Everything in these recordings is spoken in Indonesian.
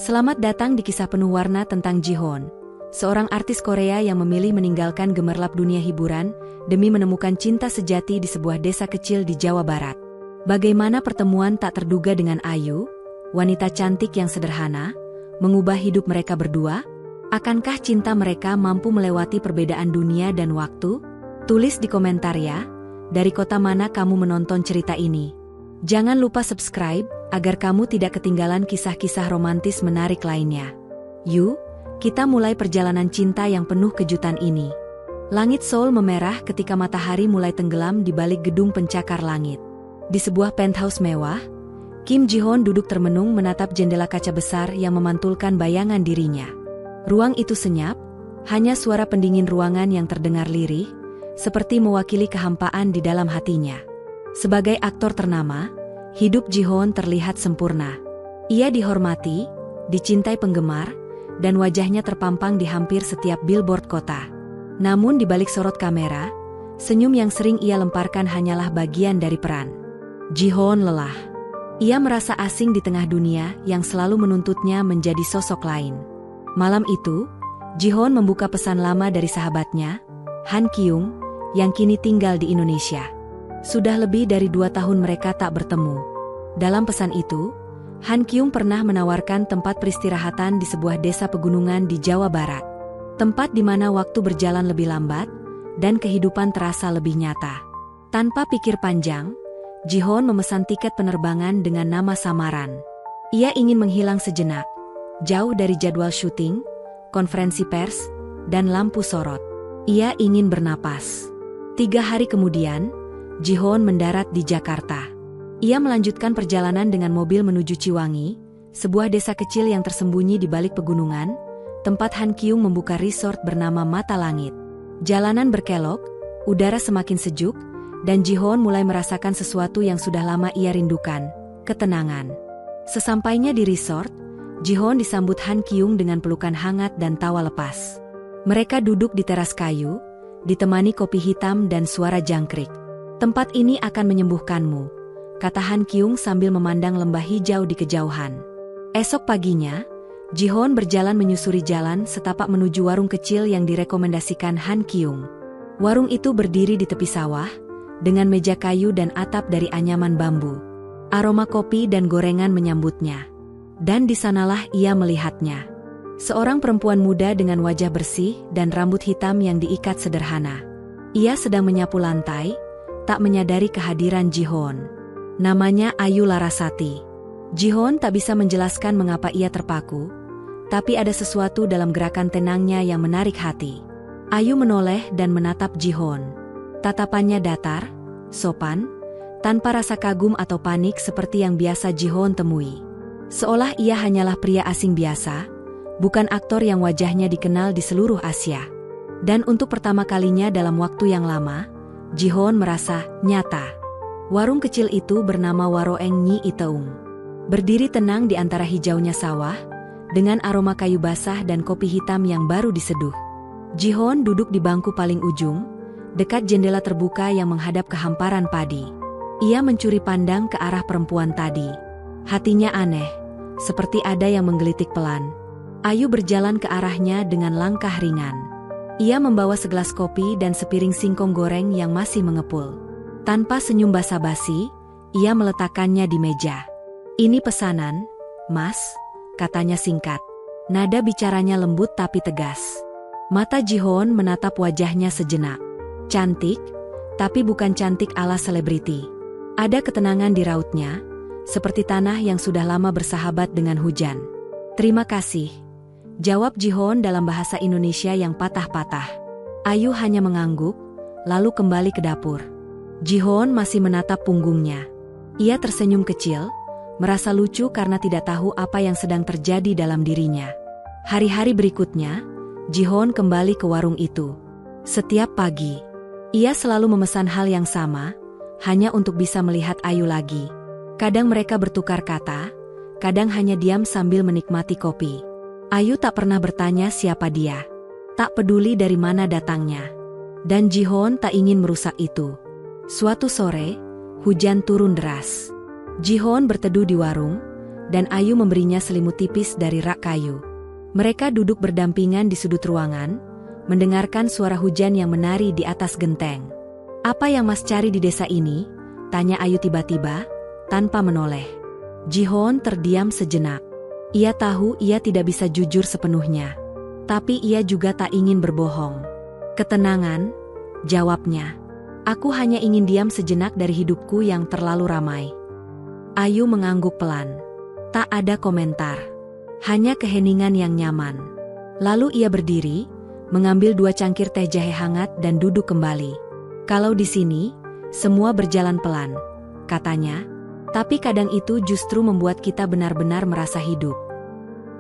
Selamat datang di kisah penuh warna tentang Ji-hoon, seorang artis Korea yang memilih meninggalkan gemerlap dunia hiburan demi menemukan cinta sejati di sebuah desa kecil di Jawa Barat. Bagaimana pertemuan tak terduga dengan Ayu, wanita cantik yang sederhana, mengubah hidup mereka berdua? Akankah cinta mereka mampu melewati perbedaan dunia dan waktu? Tulis di komentar ya, dari kota mana kamu menonton cerita ini. Jangan lupa subscribe, agar kamu tidak ketinggalan kisah-kisah romantis menarik lainnya. Yuk, kita mulai perjalanan cinta yang penuh kejutan ini. Langit Seoul memerah ketika matahari mulai tenggelam di balik gedung pencakar langit. Di sebuah penthouse mewah, Kim Ji-hoon duduk termenung menatap jendela kaca besar yang memantulkan bayangan dirinya. Ruang itu senyap, hanya suara pendingin ruangan yang terdengar lirih, seperti mewakili kehampaan di dalam hatinya. Sebagai aktor ternama, hidup Ji-hoon terlihat sempurna. Ia dihormati, dicintai penggemar, dan wajahnya terpampang di hampir setiap billboard kota. Namun di balik sorot kamera, senyum yang sering ia lemparkan hanyalah bagian dari peran. Ji-hoon lelah. Ia merasa asing di tengah dunia yang selalu menuntutnya menjadi sosok lain. Malam itu, Ji-hoon membuka pesan lama dari sahabatnya, Han Kyung, yang kini tinggal di Indonesia. Sudah lebih dari 2 tahun mereka tak bertemu. Dalam pesan itu, Han Kyung pernah menawarkan tempat peristirahatan di sebuah desa pegunungan di Jawa Barat. Tempat di mana waktu berjalan lebih lambat, dan kehidupan terasa lebih nyata. Tanpa pikir panjang, Ji-hoon memesan tiket penerbangan dengan nama samaran. Ia ingin menghilang sejenak, jauh dari jadwal syuting, konferensi pers, dan lampu sorot. Ia ingin bernapas. 3 hari kemudian, Ji-hoon mendarat di Jakarta. Ia melanjutkan perjalanan dengan mobil menuju Ciwangi, sebuah desa kecil yang tersembunyi di balik pegunungan, tempat Han Kyung membuka resort bernama Mata Langit. Jalanan berkelok, udara semakin sejuk, dan Ji-hoon mulai merasakan sesuatu yang sudah lama ia rindukan, ketenangan. Sesampainya di resort, Ji-hoon disambut Han Kyung dengan pelukan hangat dan tawa lepas. Mereka duduk di teras kayu, ditemani kopi hitam dan suara jangkrik. "Tempat ini akan menyembuhkanmu," kata Han Kyung sambil memandang lembah hijau di kejauhan. Esok paginya, Ji-hoon berjalan menyusuri jalan setapak menuju warung kecil yang direkomendasikan Han Kyung. Warung itu berdiri di tepi sawah, dengan meja kayu dan atap dari anyaman bambu. Aroma kopi dan gorengan menyambutnya. Dan di sanalah ia melihatnya. Seorang perempuan muda dengan wajah bersih dan rambut hitam yang diikat sederhana. Ia sedang menyapu lantai, tak menyadari kehadiran Ji-hoon. Namanya Ayu Larasati. Ji-hoon tak bisa menjelaskan mengapa ia terpaku, tapi ada sesuatu dalam gerakan tenangnya yang menarik hati. Ayu menoleh dan menatap Ji-hoon. Tatapannya datar, sopan, tanpa rasa kagum atau panik seperti yang biasa Ji-hoon temui. Seolah ia hanyalah pria asing biasa, bukan aktor yang wajahnya dikenal di seluruh Asia. Dan untuk pertama kalinya dalam waktu yang lama, Ji-hoon merasa nyata. Warung kecil itu bernama Waroeng Nyi Iteung. Berdiri tenang di antara hijaunya sawah, dengan aroma kayu basah dan kopi hitam yang baru diseduh. Ji-hoon duduk di bangku paling ujung, dekat jendela terbuka yang menghadap ke hamparan padi. Ia mencuri pandang ke arah perempuan tadi. Hatinya aneh, seperti ada yang menggelitik pelan. Ayu berjalan ke arahnya dengan langkah ringan. Ia membawa segelas kopi dan sepiring singkong goreng yang masih mengepul. Tanpa senyum basa-basi, ia meletakkannya di meja. "Ini pesanan, Mas," katanya singkat. Nada bicaranya lembut tapi tegas. Mata Ji-hoon menatap wajahnya sejenak. Cantik, tapi bukan cantik ala selebriti. Ada ketenangan di rautnya, seperti tanah yang sudah lama bersahabat dengan hujan. "Terima kasih," jawab Ji-hoon dalam bahasa Indonesia yang patah-patah. Ayu hanya mengangguk, lalu kembali ke dapur. Ji-hoon masih menatap punggungnya. Ia tersenyum kecil, merasa lucu karena tidak tahu apa yang sedang terjadi dalam dirinya. Hari-hari berikutnya, Ji-hoon kembali ke warung itu. Setiap pagi, ia selalu memesan hal yang sama, hanya untuk bisa melihat Ayu lagi. Kadang mereka bertukar kata, kadang hanya diam sambil menikmati kopi. Ayu tak pernah bertanya siapa dia. Tak peduli dari mana datangnya. Dan Ji-hoon tak ingin merusak itu. Suatu sore, hujan turun deras. Ji-hoon berteduh di warung, dan Ayu memberinya selimut tipis dari rak kayu. Mereka duduk berdampingan di sudut ruangan, mendengarkan suara hujan yang menari di atas genteng. "Apa yang Mas cari di desa ini?" tanya Ayu tiba-tiba, tanpa menoleh. Ji-hoon terdiam sejenak. Ia tahu ia tidak bisa jujur sepenuhnya. Tapi ia juga tak ingin berbohong. "Ketenangan," jawabnya. "Aku hanya ingin diam sejenak dari hidupku yang terlalu ramai." Ayu mengangguk pelan. Tak ada komentar. Hanya keheningan yang nyaman. Lalu ia berdiri, mengambil 2 cangkir teh jahe hangat dan duduk kembali. "Kalau di sini, semua berjalan pelan," katanya. "Tapi kadang itu justru membuat kita benar-benar merasa hidup."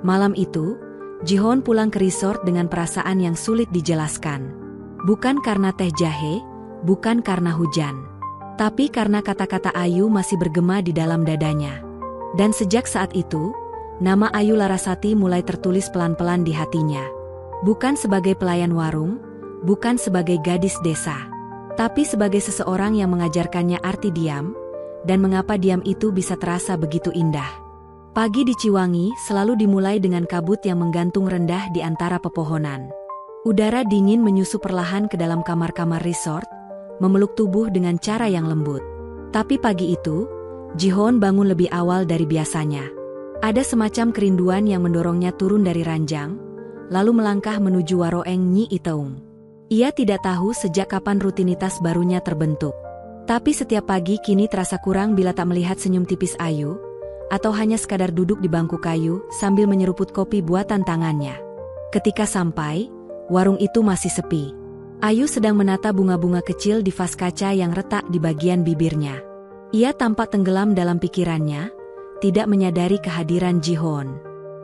Malam itu, Ji-hoon pulang ke resort dengan perasaan yang sulit dijelaskan. Bukan karena teh jahe, bukan karena hujan. Tapi karena kata-kata Ayu masih bergema di dalam dadanya. Dan sejak saat itu, nama Ayu Larasati mulai tertulis pelan-pelan di hatinya. Bukan sebagai pelayan warung, bukan sebagai gadis desa, tapi sebagai seseorang yang mengajarkannya arti diam, dan mengapa diam itu bisa terasa begitu indah. Pagi di Ciwangi selalu dimulai dengan kabut yang menggantung rendah di antara pepohonan. Udara dingin menyusup perlahan ke dalam kamar-kamar resort, memeluk tubuh dengan cara yang lembut. Tapi pagi itu, Ji-hoon bangun lebih awal dari biasanya. Ada semacam kerinduan yang mendorongnya turun dari ranjang, lalu melangkah menuju Waroeng Nyi Iteung. Ia tidak tahu sejak kapan rutinitas barunya terbentuk. Tapi setiap pagi kini terasa kurang bila tak melihat senyum tipis Ayu, atau hanya sekadar duduk di bangku kayu sambil menyeruput kopi buatan tangannya. Ketika sampai, warung itu masih sepi. Ayu sedang menata bunga-bunga kecil di vas kaca yang retak di bagian bibirnya. Ia tampak tenggelam dalam pikirannya, tidak menyadari kehadiran Ji-hoon.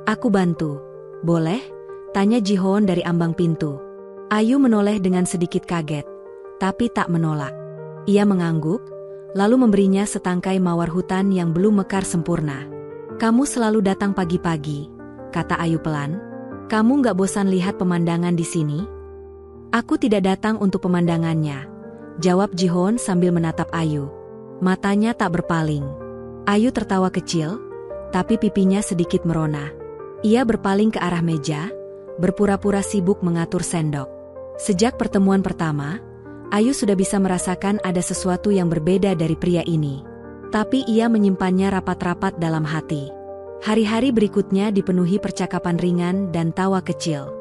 "Aku bantu, boleh?" tanya Ji-hoon dari ambang pintu. Ayu menoleh dengan sedikit kaget, tapi tak menolak. Ia mengangguk, lalu memberinya setangkai mawar hutan yang belum mekar sempurna. "Kamu selalu datang pagi-pagi," kata Ayu pelan. "Kamu gak bosan lihat pemandangan di sini?" "Aku tidak datang untuk pemandangannya," jawab Ji-hoon sambil menatap Ayu. Matanya tak berpaling. Ayu tertawa kecil, tapi pipinya sedikit merona. Ia berpaling ke arah meja, berpura-pura sibuk mengatur sendok. Sejak pertemuan pertama, Ayu sudah bisa merasakan ada sesuatu yang berbeda dari pria ini. Tapi ia menyimpannya rapat-rapat dalam hati. Hari-hari berikutnya dipenuhi percakapan ringan dan tawa kecil.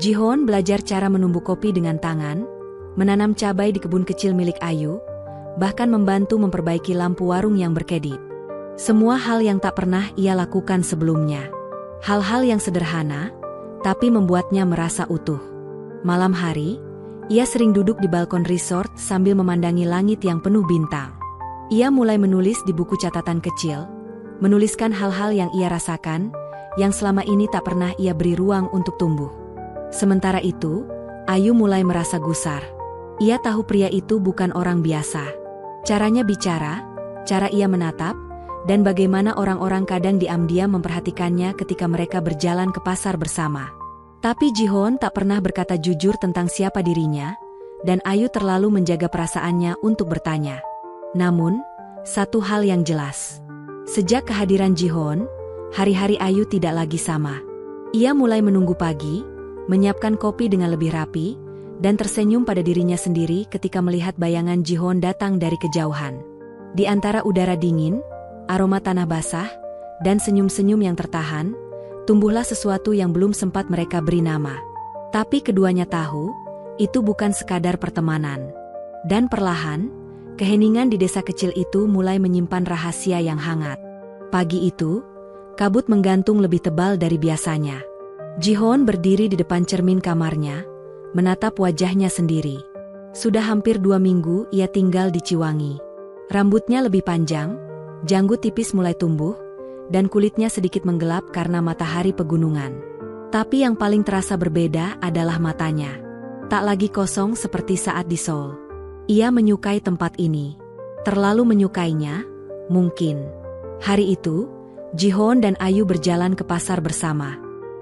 Ji-hoon belajar cara menumbuk kopi dengan tangan, menanam cabai di kebun kecil milik Ayu, bahkan membantu memperbaiki lampu warung yang berkedip. Semua hal yang tak pernah ia lakukan sebelumnya. Hal-hal yang sederhana, tapi membuatnya merasa utuh. Malam hari, ia sering duduk di balkon resort sambil memandangi langit yang penuh bintang. Ia mulai menulis di buku catatan kecil, menuliskan hal-hal yang ia rasakan, yang selama ini tak pernah ia beri ruang untuk tumbuh. Sementara itu, Ayu mulai merasa gusar. Ia tahu pria itu bukan orang biasa. Caranya bicara, cara ia menatap, dan bagaimana orang-orang kadang diam-diam memperhatikannya ketika mereka berjalan ke pasar bersama. Tapi Ji-hoon tak pernah berkata jujur tentang siapa dirinya, dan Ayu terlalu menjaga perasaannya untuk bertanya. Namun, satu hal yang jelas. Sejak kehadiran Ji-hoon, hari-hari Ayu tidak lagi sama. Ia mulai menunggu pagi, menyiapkan kopi dengan lebih rapi, dan tersenyum pada dirinya sendiri ketika melihat bayangan Ji-hoon datang dari kejauhan. Di antara udara dingin, aroma tanah basah, dan senyum-senyum yang tertahan, tumbuhlah sesuatu yang belum sempat mereka beri nama. Tapi keduanya tahu, itu bukan sekadar pertemanan. Dan perlahan, keheningan di desa kecil itu mulai menyimpan rahasia yang hangat. Pagi itu, kabut menggantung lebih tebal dari biasanya. Ji-hoon berdiri di depan cermin kamarnya, menatap wajahnya sendiri. Sudah hampir 2 minggu ia tinggal di Ciwangi. Rambutnya lebih panjang, janggut tipis mulai tumbuh, dan kulitnya sedikit menggelap karena matahari pegunungan. Tapi yang paling terasa berbeda adalah matanya. Tak lagi kosong seperti saat di Seoul. Ia menyukai tempat ini. Terlalu menyukainya, mungkin. Hari itu, Ji-hoon dan Ayu berjalan ke pasar bersama.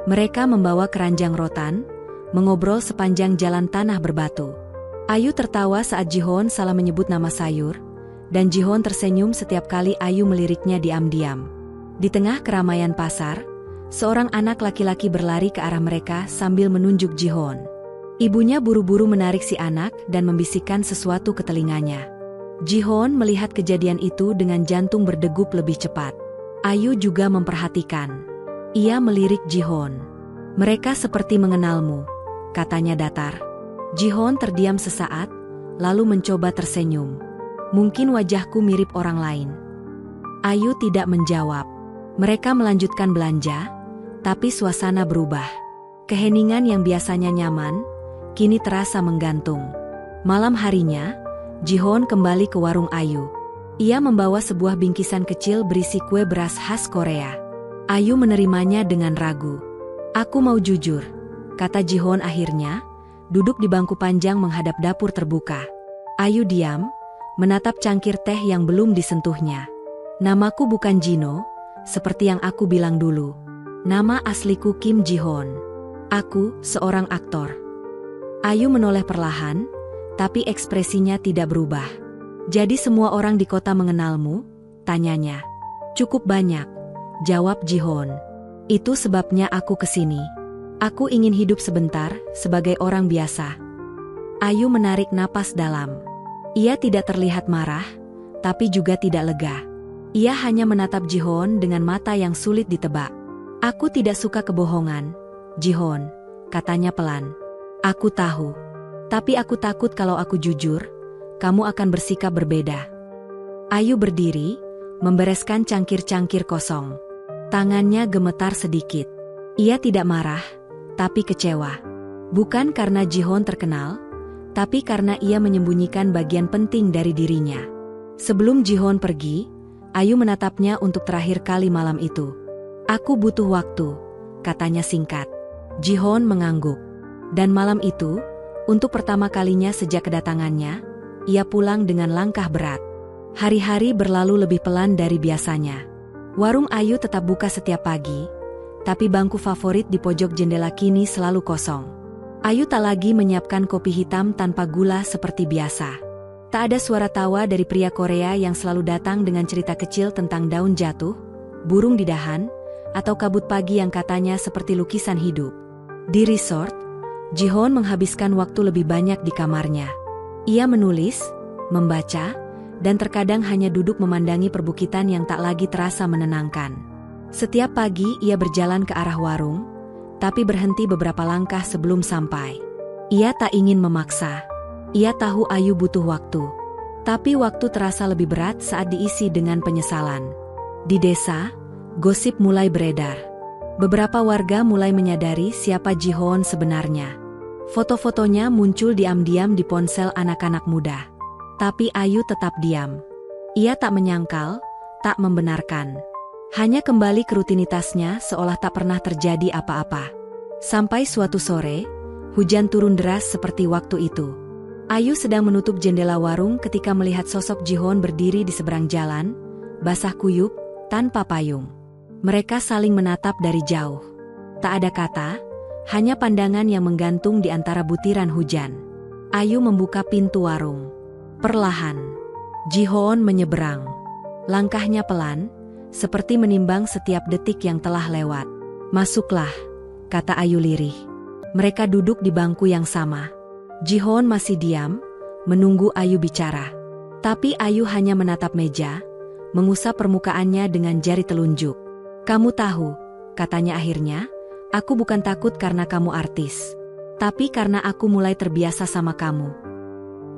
Mereka membawa keranjang rotan, mengobrol sepanjang jalan tanah berbatu. Ayu tertawa saat Ji-hoon salah menyebut nama sayur, dan Ji-hoon tersenyum setiap kali Ayu meliriknya diam-diam. Di tengah keramaian pasar, seorang anak laki-laki berlari ke arah mereka sambil menunjuk Ji-hoon. Ibunya buru-buru menarik si anak dan membisikkan sesuatu ke telinganya. Ji-hoon melihat kejadian itu dengan jantung berdegup lebih cepat. Ayu juga memperhatikan. Ia melirik Ji-hoon. "Mereka seperti mengenalmu," katanya datar. Ji-hoon terdiam sesaat, lalu mencoba tersenyum. "Mungkin wajahku mirip orang lain." Ayu tidak menjawab. Mereka melanjutkan belanja, tapi suasana berubah. Keheningan yang biasanya nyaman, kini terasa menggantung. Malam harinya, Ji-hoon kembali ke warung Ayu. Ia membawa sebuah bingkisan kecil berisi kue beras khas Korea. Ayu menerimanya dengan ragu. "Aku mau jujur," kata Ji-hoon akhirnya, duduk di bangku panjang menghadap dapur terbuka. Ayu diam, menatap cangkir teh yang belum disentuhnya. "Namaku bukan Jino, seperti yang aku bilang dulu. Nama asliku Kim Ji-hoon. Aku seorang aktor." Ayu menoleh perlahan, tapi ekspresinya tidak berubah. "Jadi semua orang di kota mengenalmu?" tanyanya. "Cukup banyak," jawab Ji-hoon. "Itu sebabnya aku kesini. Aku ingin hidup sebentar sebagai orang biasa." Ayu menarik napas dalam. Ia tidak terlihat marah, tapi juga tidak lega. Ia hanya menatap Ji-hoon dengan mata yang sulit ditebak. "Aku tidak suka kebohongan, Ji-hoon," katanya pelan. "Aku tahu. Tapi aku takut kalau aku jujur, kamu akan bersikap berbeda." Ayu berdiri, membereskan cangkir-cangkir kosong. Tangannya gemetar sedikit. Ia tidak marah, tapi kecewa. Bukan karena Ji-hoon terkenal, tapi karena ia menyembunyikan bagian penting dari dirinya. Sebelum Ji-hoon pergi, Ayu menatapnya untuk terakhir kali malam itu. "Aku butuh waktu," katanya singkat. Ji-hoon mengangguk. Dan malam itu, untuk pertama kalinya sejak kedatangannya, ia pulang dengan langkah berat. Hari-hari berlalu lebih pelan dari biasanya. Warung Ayu tetap buka setiap pagi, tapi bangku favorit di pojok jendela kini selalu kosong. Ayu tak lagi menyiapkan kopi hitam tanpa gula seperti biasa. Tak ada suara tawa dari pria Korea yang selalu datang dengan cerita kecil tentang daun jatuh, burung di dahan, atau kabut pagi yang katanya seperti lukisan hidup. Di resort, Ji-hoon menghabiskan waktu lebih banyak di kamarnya. Ia menulis, membaca, dan terkadang hanya duduk memandangi perbukitan yang tak lagi terasa menenangkan. Setiap pagi ia berjalan ke arah warung, tapi berhenti beberapa langkah sebelum sampai. Ia tak ingin memaksa. Ia tahu Ayu butuh waktu. Tapi waktu terasa lebih berat saat diisi dengan penyesalan. Di desa, gosip mulai beredar. Beberapa warga mulai menyadari siapa Ji-hoon sebenarnya. Foto-fotonya muncul diam-diam di ponsel anak-anak muda. Tapi Ayu tetap diam. Ia tak menyangkal, tak membenarkan. Hanya kembali ke rutinitasnya seolah tak pernah terjadi apa-apa. Sampai suatu sore, hujan turun deras seperti waktu itu. Ayu sedang menutup jendela warung ketika melihat sosok Ji-hoon berdiri di seberang jalan, basah kuyup, tanpa payung. Mereka saling menatap dari jauh. Tak ada kata, hanya pandangan yang menggantung di antara butiran hujan. Ayu membuka pintu warung. Perlahan, Ji-hoon menyeberang. Langkahnya pelan, seperti menimbang setiap detik yang telah lewat. "Masuklah," kata Ayu lirih. Mereka duduk di bangku yang sama. Ji-hoon masih diam, menunggu Ayu bicara. Tapi Ayu hanya menatap meja, mengusap permukaannya dengan jari telunjuk. "Kamu tahu," katanya akhirnya, "aku bukan takut karena kamu artis. Tapi karena aku mulai terbiasa sama kamu."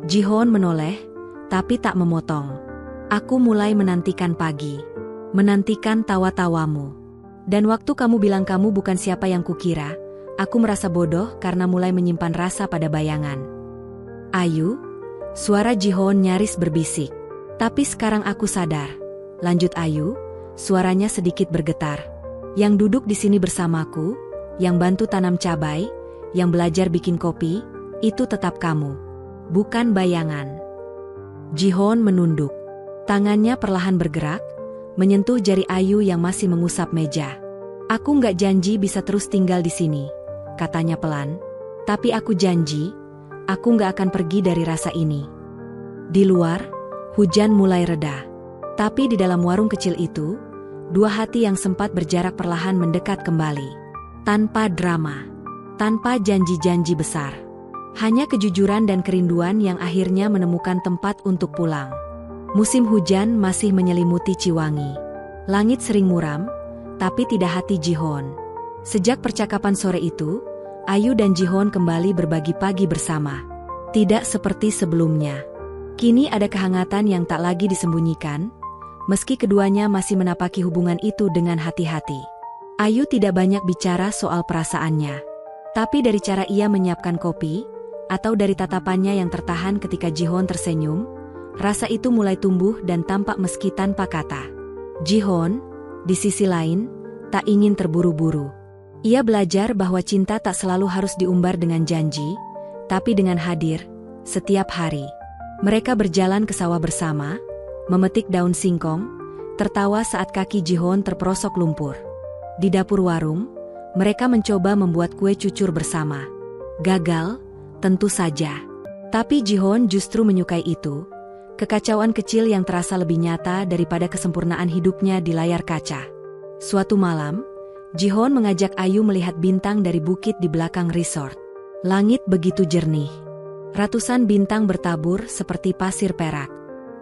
Ji-hoon menoleh, tapi tak memotong. "Aku mulai menantikan pagi. Menantikan tawa-tawamu. Dan waktu kamu bilang kamu bukan siapa yang kukira, aku merasa bodoh karena mulai menyimpan rasa pada bayangan." "Ayu," suara Ji-hoon nyaris berbisik. "Tapi sekarang aku sadar," lanjut Ayu, suaranya sedikit bergetar. "Yang duduk di sini bersamaku, yang bantu tanam cabai, yang belajar bikin kopi, itu tetap kamu. Bukan bayangan." Ji-hoon menunduk. Tangannya perlahan bergerak, menyentuh jari Ayu yang masih mengusap meja. "Aku nggak janji bisa terus tinggal di sini," katanya pelan. "Tapi aku janji, aku nggak akan pergi dari rasa ini." Di luar, hujan mulai reda. Tapi di dalam warung kecil itu, Dua hati yang sempat berjarak perlahan mendekat kembali. Tanpa drama, tanpa janji-janji besar. Hanya kejujuran dan kerinduan yang akhirnya menemukan tempat untuk pulang. Musim hujan masih menyelimuti Ciwangi. Langit sering muram, tapi tidak hati Jihon. Sejak percakapan sore itu, Ayu dan Jihon kembali berbagi pagi bersama. Tidak seperti sebelumnya. Kini ada kehangatan yang tak lagi disembunyikan, meski keduanya masih menapaki hubungan itu dengan hati-hati. Ayu tidak banyak bicara soal perasaannya. Tapi dari cara ia menyiapkan kopi, atau dari tatapannya yang tertahan ketika Jihon tersenyum, rasa itu mulai tumbuh dan tampak meski tanpa kata. Jihon, di sisi lain, tak ingin terburu-buru. Ia belajar bahwa cinta tak selalu harus diumbar dengan janji, tapi dengan hadir, setiap hari. Mereka berjalan ke sawah bersama, memetik daun singkong, tertawa saat kaki Jihon terperosok lumpur. Di dapur warung, mereka mencoba membuat kue cucur bersama. Gagal, tentu saja. Tapi Jihon justru menyukai itu, kekacauan kecil yang terasa lebih nyata daripada kesempurnaan hidupnya di layar kaca. Suatu malam, Jihon mengajak Ayu melihat bintang dari bukit di belakang resort. Langit begitu jernih. Ratusan bintang bertabur seperti pasir perak.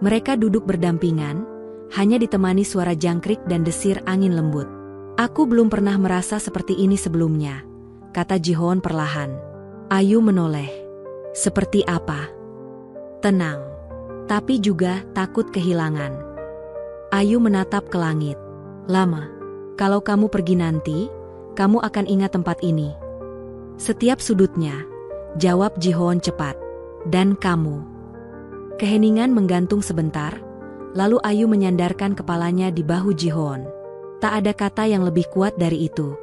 Mereka duduk berdampingan, hanya ditemani suara jangkrik dan desir angin lembut. Aku belum pernah merasa seperti ini sebelumnya, kata Jihon perlahan. Ayu menoleh. Seperti apa? Tenang, tapi juga takut kehilangan. Ayu menatap ke langit. Lama. Kalau kamu pergi nanti, kamu akan ingat tempat ini. Setiap sudutnya, jawab Jihon cepat. Dan kamu. Keheningan menggantung sebentar, lalu Ayu menyandarkan kepalanya di bahu Jihon. Tak ada kata yang lebih kuat dari itu.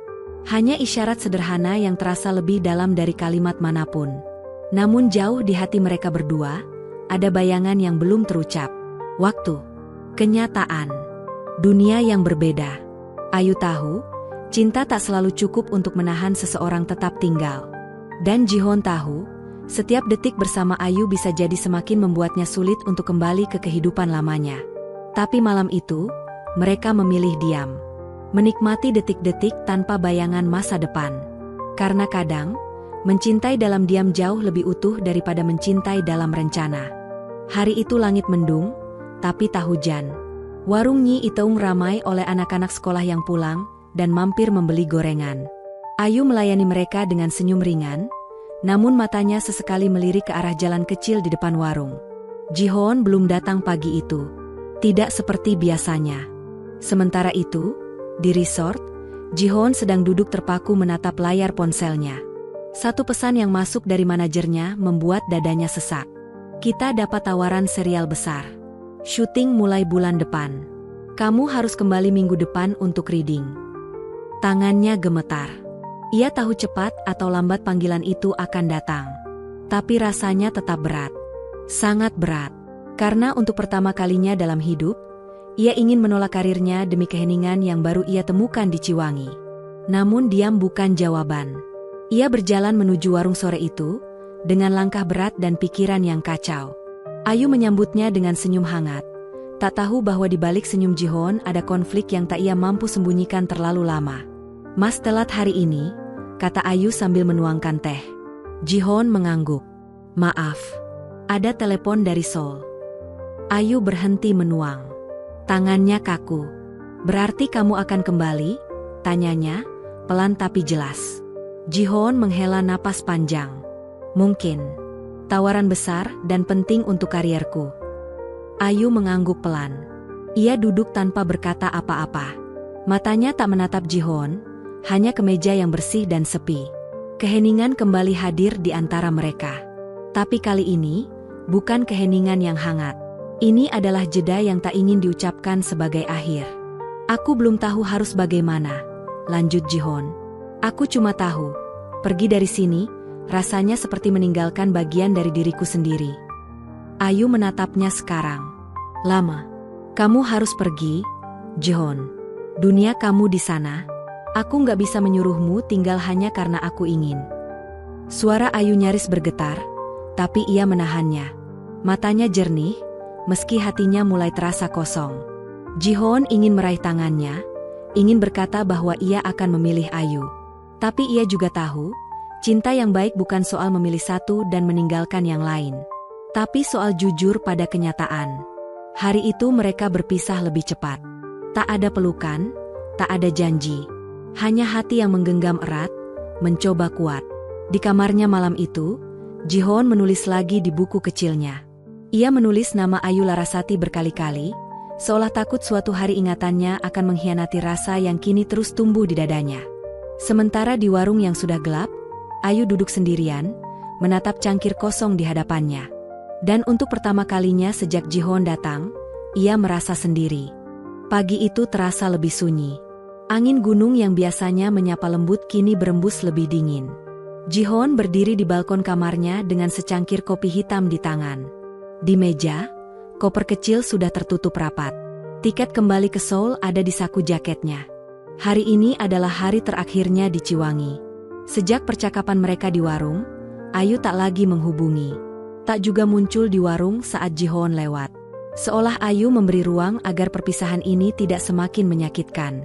Hanya isyarat sederhana yang terasa lebih dalam dari kalimat manapun. Namun jauh di hati mereka berdua, ada bayangan yang belum terucap. Waktu. Kenyataan. Dunia yang berbeda. Ayu tahu, cinta tak selalu cukup untuk menahan seseorang tetap tinggal. Dan Jihon tahu, setiap detik bersama Ayu bisa jadi semakin membuatnya sulit untuk kembali ke kehidupan lamanya. Tapi malam itu, mereka memilih diam. Menikmati detik-detik tanpa bayangan masa depan. Karena kadang, mencintai dalam diam jauh lebih utuh daripada mencintai dalam rencana. Hari itu langit mendung, tapi tak hujan. Warung Nyi Iteung ramai oleh anak-anak sekolah yang pulang dan mampir membeli gorengan. Ayu melayani mereka dengan senyum ringan, namun matanya sesekali melirik ke arah jalan kecil di depan warung. Jihon belum datang pagi itu. Tidak seperti biasanya. Sementara itu, di resort, Jihon sedang duduk terpaku menatap layar ponselnya. Satu pesan yang masuk dari manajernya membuat dadanya sesak. Kita dapat tawaran serial besar. Syuting mulai bulan depan. Kamu harus kembali minggu depan untuk reading. Tangannya gemetar. Ia tahu cepat atau lambat panggilan itu akan datang. Tapi rasanya tetap berat. Sangat berat. Karena untuk pertama kalinya dalam hidup, ia ingin menolak karirnya demi keheningan yang baru ia temukan di Ciwangi. Namun diam bukan jawaban. Ia berjalan menuju warung sore itu, dengan langkah berat dan pikiran yang kacau. Ayu menyambutnya dengan senyum hangat. Tak tahu bahwa di balik senyum Jihon ada konflik yang tak ia mampu sembunyikan terlalu lama. Mas telat hari ini, kata Ayu sambil menuangkan teh. Jihon mengangguk. Maaf, ada telepon dari Seoul. Ayu berhenti menuang. Tangannya kaku. Berarti kamu akan kembali? Tanyanya, pelan tapi jelas. Jihon menghela napas panjang. Mungkin. Tawaran besar dan penting untuk karierku. Ayu mengangguk pelan. Ia duduk tanpa berkata apa-apa. Matanya tak menatap Jihon, hanya ke meja yang bersih dan sepi. Keheningan kembali hadir di antara mereka. Tapi kali ini, bukan keheningan yang hangat. Ini adalah jeda yang tak ingin diucapkan sebagai akhir. Aku belum tahu harus bagaimana, lanjut Jihon. Aku cuma tahu, pergi dari sini, rasanya seperti meninggalkan bagian dari diriku sendiri. Ayu menatapnya sekarang. Lama. Kamu harus pergi, Jihon. Dunia kamu di sana. Aku nggak bisa menyuruhmu tinggal hanya karena aku ingin. Suara Ayu nyaris bergetar, tapi ia menahannya. Matanya jernih, meski hatinya mulai terasa kosong. Jihon ingin meraih tangannya, ingin berkata bahwa ia akan memilih Ayu. Tapi ia juga tahu, cinta yang baik bukan soal memilih satu dan meninggalkan yang lain. Tapi soal jujur pada kenyataan. Hari itu mereka berpisah lebih cepat. Tak ada pelukan, tak ada janji. Hanya hati yang menggenggam erat, mencoba kuat. Di kamarnya malam itu, Ji-hoon menulis lagi di buku kecilnya. Ia menulis nama Ayu Larasati berkali-kali, seolah takut suatu hari ingatannya akan mengkhianati rasa yang kini terus tumbuh di dadanya. Sementara di warung yang sudah gelap, Ayu duduk sendirian, menatap cangkir kosong di hadapannya. Dan untuk pertama kalinya sejak Ji-hoon datang, ia merasa sendiri. Pagi itu terasa lebih sunyi. Angin gunung yang biasanya menyapa lembut kini berembus lebih dingin. Ji-hoon berdiri di balkon kamarnya dengan secangkir kopi hitam di tangan. Di meja, koper kecil sudah tertutup rapat. Tiket kembali ke Seoul ada di saku jaketnya. Hari ini adalah hari terakhirnya di Ciwangi. Sejak percakapan mereka di warung, Ayu tak lagi menghubungi. Tak juga muncul di warung saat Ji-hoon lewat. Seolah Ayu memberi ruang agar perpisahan ini tidak semakin menyakitkan.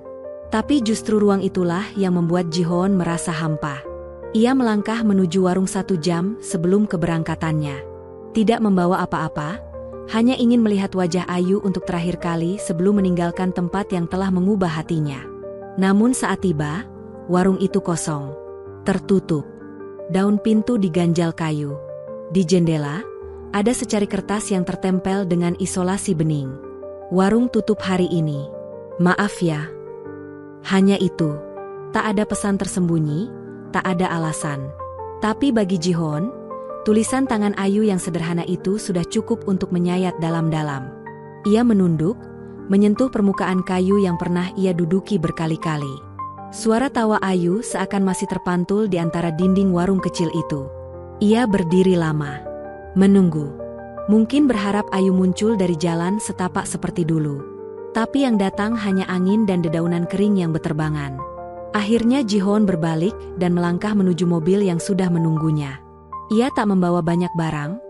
Tapi justru ruang itulah yang membuat Ji-hoon merasa hampa. Ia melangkah menuju warung 1 jam sebelum keberangkatannya. Tidak membawa apa-apa, hanya ingin melihat wajah Ayu untuk terakhir kali sebelum meninggalkan tempat yang telah mengubah hatinya. Namun saat tiba, warung itu kosong. Tertutup. Daun pintu diganjal kayu. Di jendela, ada secari kertas yang tertempel dengan isolasi bening. Warung tutup hari ini. Maaf ya. Hanya itu. Tak ada pesan tersembunyi, tak ada alasan. Tapi bagi Ji-hoon, tulisan tangan Ayu yang sederhana itu sudah cukup untuk menyayat dalam-dalam. Ia menunduk, menyentuh permukaan kayu yang pernah ia duduki berkali-kali. Suara tawa Ayu seakan masih terpantul di antara dinding warung kecil itu. Ia berdiri lama. Menunggu. Mungkin berharap Ayu muncul dari jalan setapak seperti dulu. Tapi yang datang hanya angin dan dedaunan kering yang beterbangan. Akhirnya Ji-hoon berbalik dan melangkah menuju mobil yang sudah menunggunya. Ia tak membawa banyak barang,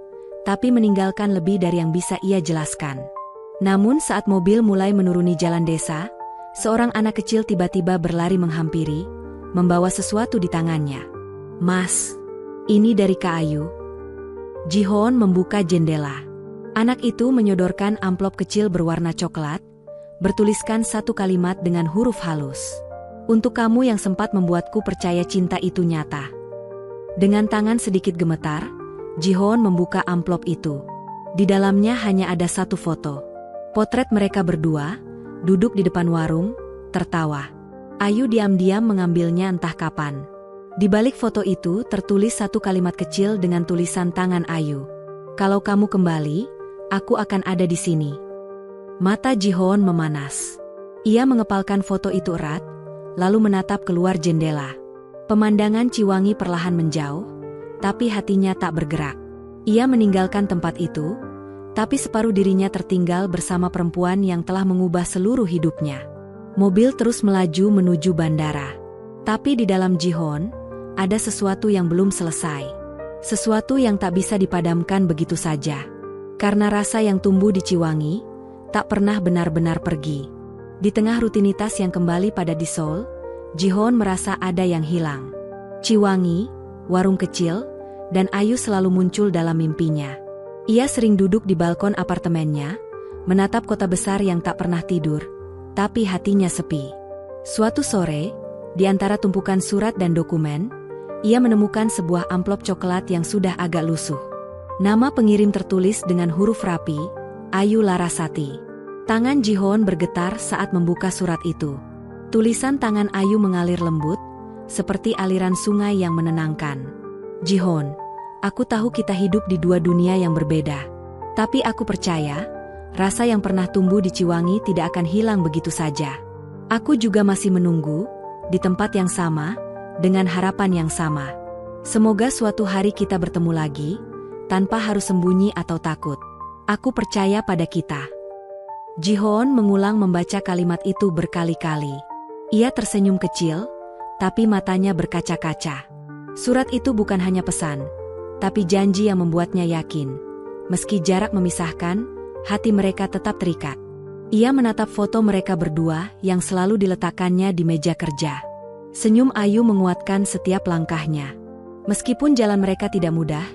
tapi meninggalkan lebih dari yang bisa ia jelaskan. Namun saat mobil mulai menuruni jalan desa, seorang anak kecil tiba-tiba berlari menghampiri, membawa sesuatu di tangannya. "Mas, ini dari Kak Ayu." Ji-hoon membuka jendela. Anak itu menyodorkan amplop kecil berwarna coklat, bertuliskan satu kalimat dengan huruf halus. "Untuk kamu yang sempat membuatku percaya cinta itu nyata." Dengan tangan sedikit gemetar, Ji-hoon membuka amplop itu. Di dalamnya hanya ada satu foto. Potret mereka berdua, duduk di depan warung, tertawa. Ayu diam-diam mengambilnya entah kapan. Di balik foto itu tertulis satu kalimat kecil dengan tulisan tangan Ayu. "Kalau kamu kembali, aku akan ada di sini." Mata Ji-hoon memanas. Ia mengepalkan foto itu erat, lalu menatap keluar jendela. Pemandangan Ciwangi perlahan menjauh, tapi hatinya tak bergerak. Ia meninggalkan tempat itu, tapi separuh dirinya tertinggal bersama perempuan yang telah mengubah seluruh hidupnya. Mobil terus melaju menuju bandara. Tapi di dalam Ji-hoon, ada sesuatu yang belum selesai. Sesuatu yang tak bisa dipadamkan begitu saja. Karena rasa yang tumbuh di Ciwangi, tak pernah benar-benar pergi. Di tengah rutinitas yang kembali pada di Seoul, Ji-hoon merasa ada yang hilang. Ciwangi, warung kecil, dan Ayu selalu muncul dalam mimpinya. Ia sering duduk di balkon apartemennya, menatap kota besar yang tak pernah tidur, tapi hatinya sepi. Suatu sore, di antara tumpukan surat dan dokumen, ia menemukan sebuah amplop coklat yang sudah agak lusuh. Nama pengirim tertulis dengan huruf rapi, Ayu Larasati. Tangan Ji-hoon bergetar saat membuka surat itu. Tulisan tangan Ayu mengalir lembut, seperti aliran sungai yang menenangkan. "Ji-hoon, aku tahu kita hidup di dua dunia yang berbeda. Tapi aku percaya, rasa yang pernah tumbuh di Ciwangi tidak akan hilang begitu saja. Aku juga masih menunggu, di tempat yang sama, dengan harapan yang sama. Semoga suatu hari kita bertemu lagi, tanpa harus sembunyi atau takut. Aku percaya pada kita." Ji-hoon mengulang membaca kalimat itu berkali-kali. Ia tersenyum kecil, tapi matanya berkaca-kaca. Surat itu bukan hanya pesan, tapi janji yang membuatnya yakin. Meski jarak memisahkan, hati mereka tetap terikat. Ia menatap foto mereka berdua yang selalu diletakkannya di meja kerja. Senyum Ayu menguatkan setiap langkahnya. Meskipun jalan mereka tidak mudah,